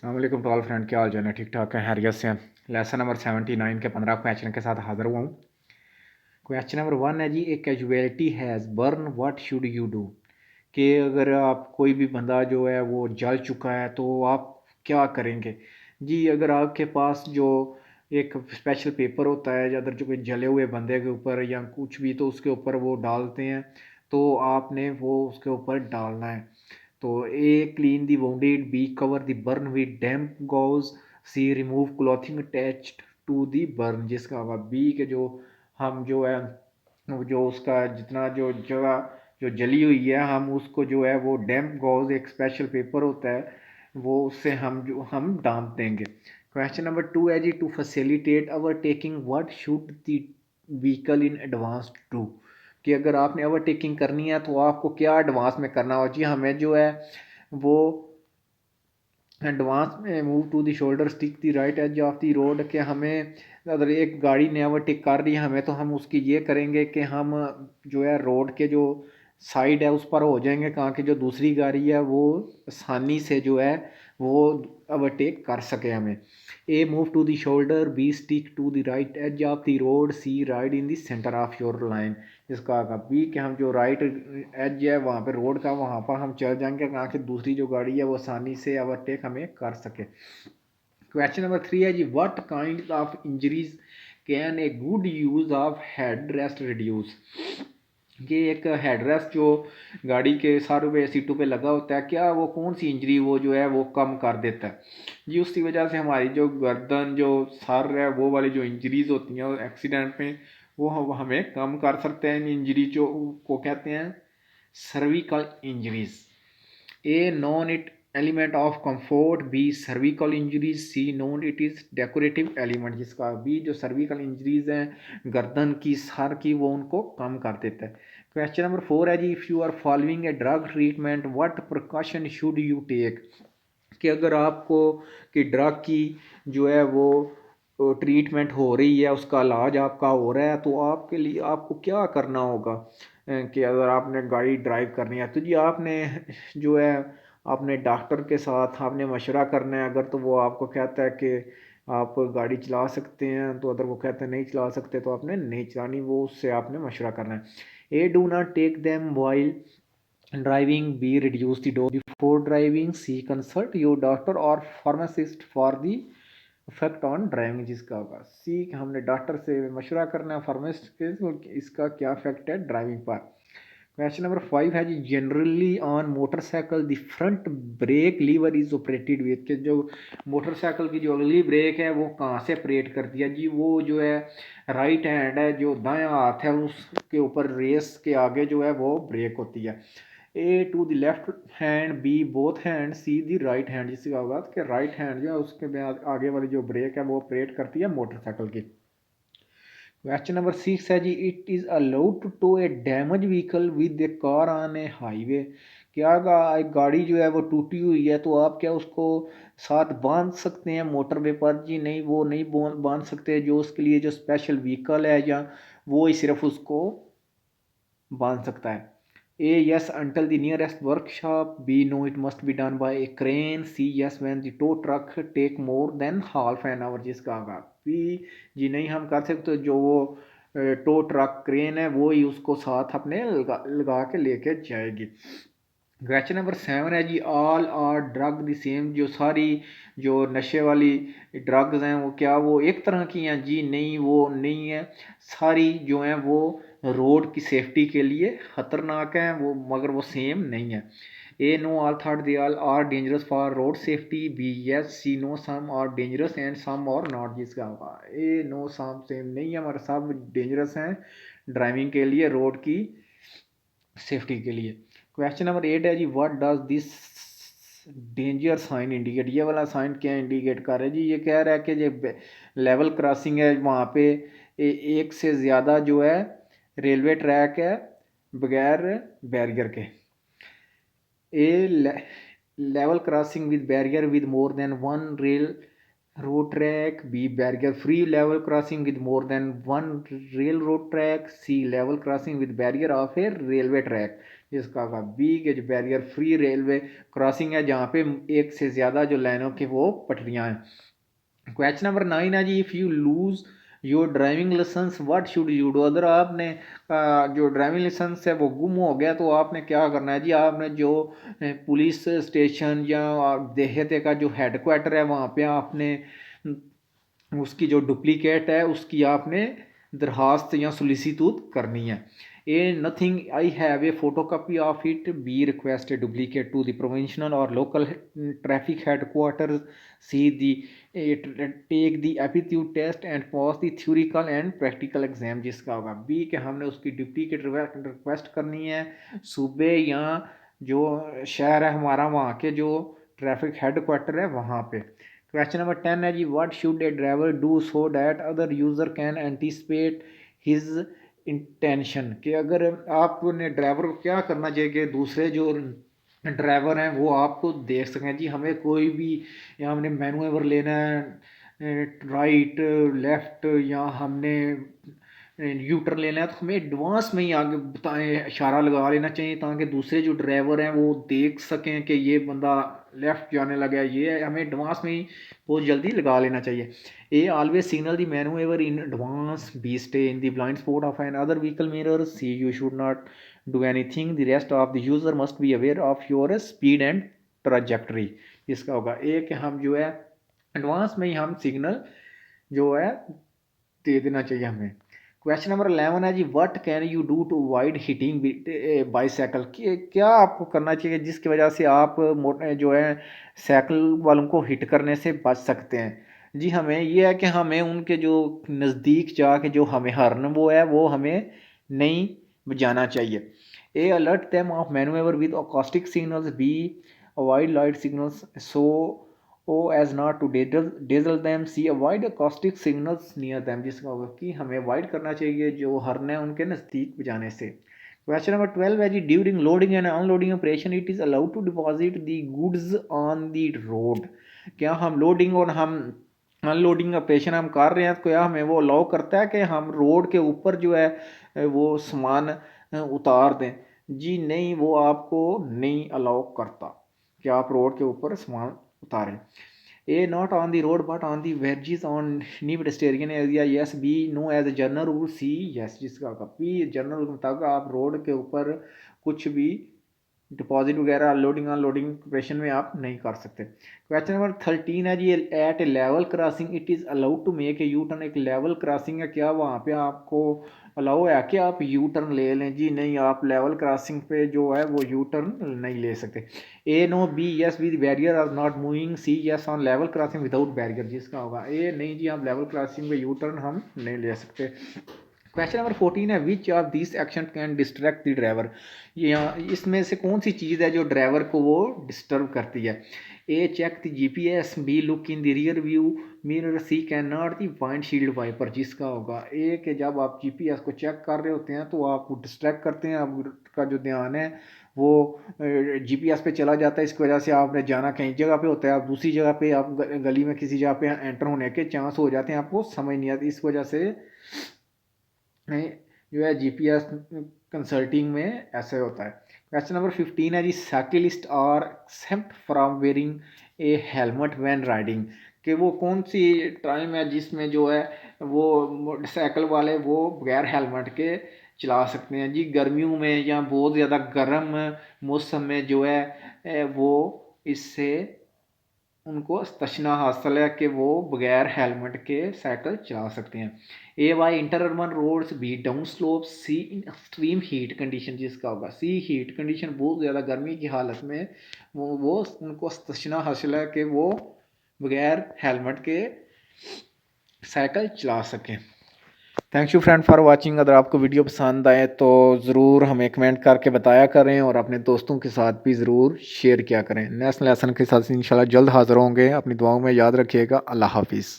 अस्सलाम to all friend, क्या हाल चाल है? ठीक ठाक है, हैरियत से हैं। लेसन नंबर 79 के 15 क्वेश्चन के साथ हाजिर हुआ हूँ। क्वेश्चन नंबर 1 है जी, A casualty has burn what should you do. कि अगर आप कोई भी बंदा जो है वो जल चुका है तो आप क्या करेंगे जी। अगर आपके पास जो एक स्पेशल पेपर होता है या अगर जो कोई जले हुए बंदे के ऊपर या कुछ भी तो उसके ऊपर वो डालते हैं, तो आपने वो उसके ऊपर डालना है। तो A clean the wounded, B cover the burn with damp gauze, C remove clothing attached to the burn. जिसका होगा बी के जो हम जो है जो उसका जितना जो जगह जो जली हुई है हम उसको जो है वो डैम्प गॉज एक स्पेशल पेपर होता है वो उससे हम डांप देंगे। क्वेश्चन नंबर 2 है जी, to facilitate overtaking what should the vehicle in advance do. कि अगर आपने ओवरटेकिंग करनी है तो आपको क्या एडवांस में करना हो जी। हमें जो है वो एडवांस में move to the shoulder stick the right edge of the road. के हमें अगर एक गाड़ी ने ओवरटेक कर रही है हमें तो हम उसकी ये करेंगे कि हम जो है रोड के जो साइड है उस पर हो जाएंगे, कहाँ की जो दूसरी गाड़ी है वो आसानी से जो है वो ओवरटेक कर सके हमें। A move to the shoulder, B stick to the right edge of the road, C ride in the centre of your lane. इसका आगा बी कि हम जो राइट एज है वहाँ पे रोड का वहाँ पर हम चल जाएंगे कहाँ की दूसरी जो गाड़ी है वो आसानी से ओवरटेक हमें कर सके। क्वेश्चन नंबर 3 है जी, what kind of injuries can a good use of head rest reduce. कि एक हेडरेस्ट जो गाड़ी के सारों पे सीटों पे लगा होता है, क्या वो कौन सी इंजरी वो जो है वो कम कर देता है जी। उसकी वजह से हमारी जो गर्दन जो सर है वो वाली जो इंजरीज होती हैं एक्सीडेंट में वो हमें कम कर सकते हैं। इन इंजरी जो को कहते हैं cervical injuries. A non it element of comfort, B cervical injuries, C non it is decorative element. जिसका बी जो सर्विकल इंजरीज हैं गर्दन की सर की वो उनको कम कर देता है। क्वेश्चन नंबर 4 है जी, if you are following a drug treatment what precaution should you take. कि अगर आपको कि ड्रग की जो है वो ट्रीटमेंट हो रही है उसका इलाज आपका हो रहा है तो आपके लिए आपको क्या करना होगा। कि अगर आपने गाड़ी ड्राइव करनी है तो जी आपने जो है अपने डॉक्टर के साथ आपने मशवरा करना है। अगर तो वो आपको कहता है कि आप गाड़ी चला सकते हैं तो अगर वो कहते हैं नहीं चला सकते तो आपने नहीं चलानी, वो उससे आपने मशवरा करना है। A do not take them while driving, B reduce the dose before driving, C consult your doctor और pharmacist for the effect on driving. जिसका होगा सी हमने डॉक्टर से मशवरा करना है फार्मासिस्ट के इसका क्या इफेक्ट है ड्राइविंग पर। क्वेश्चन नंबर 5 है जी, generally on motorcycle the front brake lever is operated with. के जो मोटरसाइकिल की जो अगली ब्रेक है वो कहाँ से ऑपरेट करती है जी। वो जो है राइट हैंड है, जो दायां हाथ है उसके ऊपर रेस के आगे जो है वो ब्रेक होती है। A to the left hand, B both hand, C the right hand. जिससे क्या होगा कि राइट हैंड जो है उसके बाद आगे वाली जो ब्रेक है वो ऑपरेट करती है मोटरसाइकिल की। क्वेश्चन नंबर 6 है जी, it is allowed to tow a damage vehicle with a car on a highway. क्या एक गाड़ी जो है वो टूटी हुई है तो आप क्या उसको साथ बांध सकते हैं मोटरवे पर जी। नहीं, वो नहीं बांध सकते। जो उसके लिए जो स्पेशल व्हीकल है या वो ही सिर्फ उसको बांध सकता है। A yes until the nearest workshop, B no it must be done by a crane, C yes when the tow truck take more than half an hour. जिसका होगा बी जी नहीं हम कर सकते। जो वो टो ट्रक क्रेन है वो ही उसको साथ अपने लगा के लेके जाएगी। क्वेश्चन नंबर 7 है जी, all are drug the same. जो सारी जो नशे वाली ड्रग्स हैं वो क्या वो एक तरह की हैं जी। नहीं, वो नहीं है। सारी जो हैं वो रोड की सेफ्टी के लिए ख़तरनाक हैं वो, मगर वो सेम नहीं है। A no all thought they all are dangerous for road safety, B yes C no some are dangerous and some are not. जिसका होगा ए नो सम सेम नहीं है मगर सब डेंजरस हैं ड्राइविंग के लिए रोड की सेफ्टी के लिए। क्वेश्चन नंबर 8 है जी, what does this danger sign indicate. ये वाला साइन क्या इंडिकेट कर रहा है जी। ये कह रहा है कि ये लेवल क्रॉसिंग है वहाँ पे एक से ज़्यादा जो है रेलवे ट्रैक है बगैर बैरियर के। A level crossing with barrier with more than one rail road track, B barrier free level crossing with more than one railroad track, C level crossing with barrier of a railway track। इसका होगा B के जो barrier free railway crossing है जहाँ पे एक से ज़्यादा जो लाइनों की वो पटरियाँ हैं। क्वेश्चन नंबर 9 है जी, if you lose your driving licence what should you do. अगर आपने जो ड्राइविंग लाइसेंस है वो गुम हो गया तो आपने क्या करना है जी। आपने जो पुलिस स्टेशन या देहात का जो हेडक्वार्टर है वहाँ पे आपने उसकी जो डुप्लीकेट है उसकी आपने दरखास्त या सोलिसिट्यूट करनी है। A nothing I have a photo copy of it, B request a duplicate to the provincial or local traffic headquarter, C the take the aptitude test and pass the theoretical and practical exam. जिसका होगा B के हमने उसकी duplicate request करनी है सूबे या जो शहर है हमारा वहाँ के जो ट्रैफिक हेडक्वार्टर है वहाँ पे। क्वेश्चन नंबर 10 है जी, what should a driver do so that other user can anticipate his intention. कि अगर आपने ड्राइवर को क्या करना चाहिए कि दूसरे जो ड्राइवर हैं वो आपको देख सकें जी। हमें कोई भी या हमने मैनूवर लेना है राइट लेफ़्ट या हमने यू टर्न लेना है तो हमें एडवांस में ही आगे बताएं इशारा लगा लेना चाहिए ताकि दूसरे जो ड्राइवर हैं वो देख सकें कि ये बंदा लेफ़्ट जाने लगा है। ये हमें एडवांस में ही बहुत जल्दी लगा लेना चाहिए। A always signal the manoeuvre in advance, B stay in the blind spot of an other vehicle mirror, C you should not do anything, the rest of the user must be aware of your speed and trajectory. इसका होगा ए कि हम जो है advance में ही हम signal जो है दे देना चाहिए हमें। क्वेश्चन नंबर 11 है जी, what can you do to avoid hitting bicycle. क्या आपको करना चाहिए जिसकी वजह से आप जो है साइकिल वालों को हिट करने से बच सकते हैं। जी हमें ये है कि हमें उनके जो नज़दीक जाके जो हमें हॉर्न वो है वो हमें नहीं बजाना चाहिए। A alert them of manoeuvre with acoustic signals, B avoid light signals so oh as not to dazzle them, C avoid acoustic signals near them. जिसका होगा कि हमें अवॉइड करना चाहिए जो हॉर्न है उनके नज़दीक बजाने से। क्वेश्चन नंबर 12 है जी, during loading and unloading operation it is allowed to deposit the goods on the road. क्या हम लोडिंग और हम अनलोडिंग ऑपरेशन हम कर रहे हैं तो क्या हमें वो अलाउ करता है कि हम रोड के ऊपर जो है वो सामान उतार दें। जी नहीं, वो आपको नहीं अलाउ करता कि आप रोड के ऊपर सामान उतारें। A not on the road but on the verges on any pedestrian area, yes. B no as a general rule, C yes. जिसका होगा पी जनरल रूल के मुताबिक आप रोड के ऊपर कुछ भी डिपॉजिट वगैरह लोडिंग अनलोडिंग ऑपरेशन में आप नहीं कर सकते। क्वेश्चन नंबर 13 है जी, at a level crossing it is allowed to make a U turn. एक लेवल क्रॉसिंग है, क्या वहाँ पे आपको अलाउ है कि आप यू टर्न ले लें। जी नहीं, आप लेवल क्रॉसिंग पे जो है वो यू टर्न नहीं ले सकते। A no, B yes with barrier are not moving, C yes on level crossing without barrier. जिसका होगा ए नहीं जी, आप लेवल क्रॉसिंग पे यू टर्न हम नहीं ले सकते। क्वेश्चन नंबर 14 है, which of this action can distract the driver. यहाँ इसमें से कौन सी चीज़ है जो ड्राइवर को वो डिस्टर्ब करती है। A check the GPS, B look in the rear view mirror, C can not the windshield wiper. जिसका होगा ए कि जब आप जीपीएस को चेक कर रहे होते हैं तो आपको डिस्ट्रैक्ट करते हैं, आपका जो ध्यान है वो जीपीएस पे चला जाता है। इसकी वजह से आपने जाना कहीं जगह पे होता है, आप दूसरी जगह पे आप गली में किसी जगह पे एंटर होने के चांस हो जाते हैं, आपको समझ नहीं आती। इस वजह से जो है जीपीएस कंसल्टिंग में ऐसे होता है। क्वेश्चन नंबर 15 है जी, cyclist are except from wearing a helmet when riding. कि वो कौन सी टाइम है जिसमें जो है वो मोटरसाइकिल वाले वो बगैर हेलमेट के चला सकते हैं। जी गर्मियों में या बहुत ज़्यादा गर्म मौसम में जो है वो इससे उनको स्तना हासिल है कि वो बगैर हेलमेट के साइकिल चला सकते हैं। A via inter urban roads, B down slope, C in extreme heat condition. जिसका होगा सी हीट कंडीशन, बहुत ज़्यादा गर्मी की हालत में वो उनको स्तना हासिल है कि वो बगैर हेलमेट के साइकिल चला सकें। Thank you friend for watching. अगर आपको वीडियो पसंद आए तो ज़रूर हमें कमेंट करके बताया करें और अपने दोस्तों के साथ भी ज़रूर शेयर किया करें। नेक्स्ट लेसन के साथ इंशाल्लाह जल्द हाज़िर होंगे। अपनी दुआओं में याद रखिएगा। अल्लाह हाफिज़।